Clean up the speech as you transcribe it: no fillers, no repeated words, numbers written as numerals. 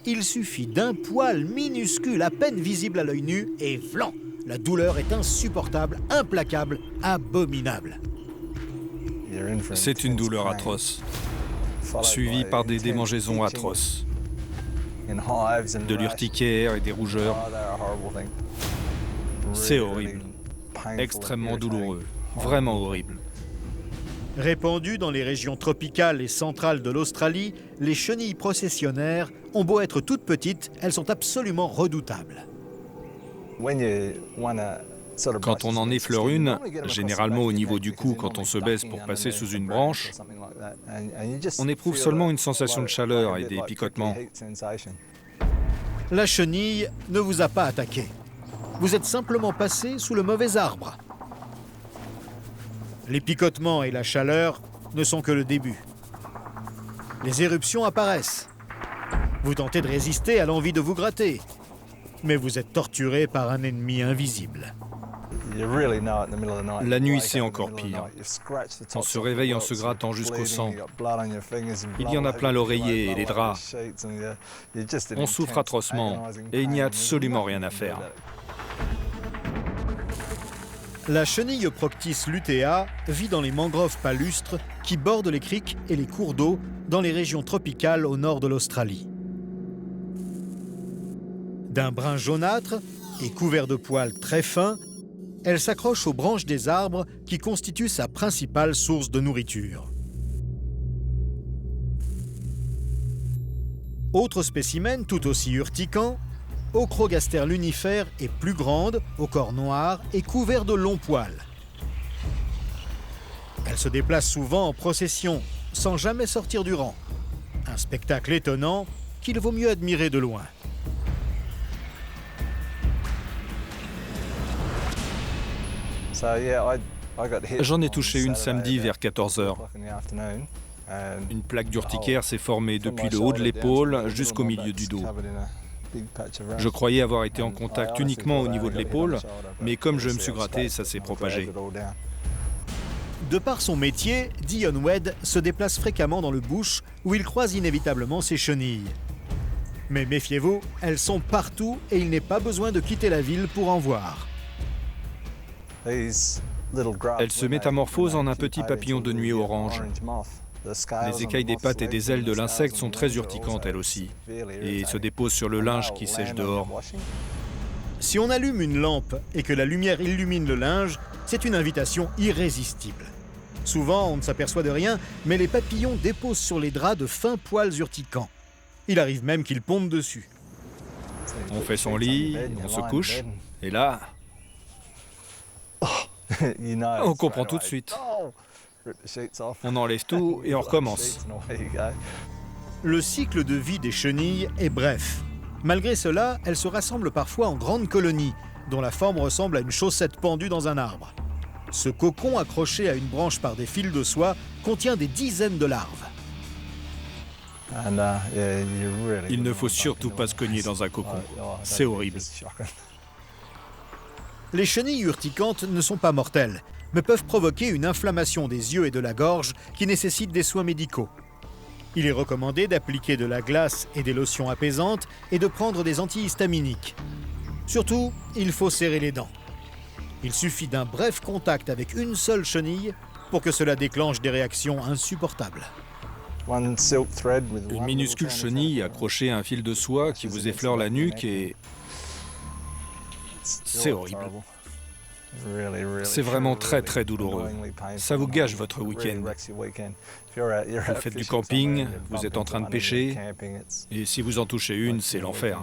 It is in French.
Il suffit d'un poil minuscule, à peine visible à l'œil nu, et vlan! La douleur est insupportable, implacable, abominable. C'est une douleur atroce, suivie par des démangeaisons atroces, de l'urticaire et des rougeurs. C'est horrible, extrêmement douloureux, vraiment horrible. Répandues dans les régions tropicales et centrales de l'Australie, les chenilles processionnaires ont beau être toutes petites, elles sont absolument redoutables. Quand on en effleure une, généralement au niveau du cou quand on se baisse pour passer sous une branche, on éprouve seulement une sensation de chaleur et des picotements. La chenille ne vous a pas attaqué. Vous êtes simplement passé sous le mauvais arbre. Les picotements et la chaleur ne sont que le début. Les éruptions apparaissent. Vous tentez de résister à l'envie de vous gratter, mais vous êtes torturé par un ennemi invisible. La nuit, c'est encore pire. On se réveille en se grattant jusqu'au sang. Il y en a plein l'oreiller et les draps. On souffre atrocement et il n'y a absolument rien à faire. La chenille Proctis lutea vit dans les mangroves palustres qui bordent les criques et les cours d'eau dans les régions tropicales au nord de l'Australie. D'un brun jaunâtre et couvert de poils très fins, elle s'accroche aux branches des arbres qui constituent sa principale source de nourriture. Autre spécimen tout aussi urticant, Ocrogaster lunifère est plus grande, au corps noir et couvert de longs poils. Elle se déplace souvent en procession, sans jamais sortir du rang. Un spectacle étonnant qu'il vaut mieux admirer de loin. J'en ai touché une samedi vers 14 h. Une plaque d'urticaire s'est formée depuis le haut de l'épaule jusqu'au milieu du dos. Je croyais avoir été en contact uniquement au niveau de l'épaule, mais comme je me suis gratté, ça s'est propagé. De par son métier, Dion Wedd se déplace fréquemment dans le bush où il croise inévitablement ses chenilles. Mais méfiez-vous, elles sont partout et il n'est pas besoin de quitter la ville pour en voir. Elle se métamorphose en un petit papillon de nuit orange. Les écailles des pattes et des ailes de l'insecte sont très urticantes elles aussi, et se déposent sur le linge qui sèche dehors. Si on allume une lampe et que la lumière illumine le linge, c'est une invitation irrésistible. Souvent, on ne s'aperçoit de rien, mais les papillons déposent sur les draps de fins poils urticants. Il arrive même qu'ils pondent dessus. On fait son lit, on se couche, et là, on comprend tout de suite. On enlève tout et on recommence. Le cycle de vie des chenilles est bref. Malgré cela, elles se rassemblent parfois en grandes colonies, dont la forme ressemble à une chaussette pendue dans un arbre. Ce cocon accroché à une branche par des fils de soie contient des dizaines de larves. Il ne faut surtout pas se cogner dans un cocon. C'est horrible. Les chenilles urticantes ne sont pas mortelles, mais peuvent provoquer une inflammation des yeux et de la gorge qui nécessite des soins médicaux. Il est recommandé d'appliquer de la glace et des lotions apaisantes et de prendre des antihistaminiques. Surtout, il faut serrer les dents. Il suffit d'un bref contact avec une seule chenille pour que cela déclenche des réactions insupportables. Une minuscule chenille accrochée à un fil de soie qui vous effleure la nuque et... C'est horrible. C'est vraiment très très douloureux. Ça vous gâche votre week-end. Vous faites du camping, vous êtes en train de pêcher, et si vous en touchez une, c'est l'enfer.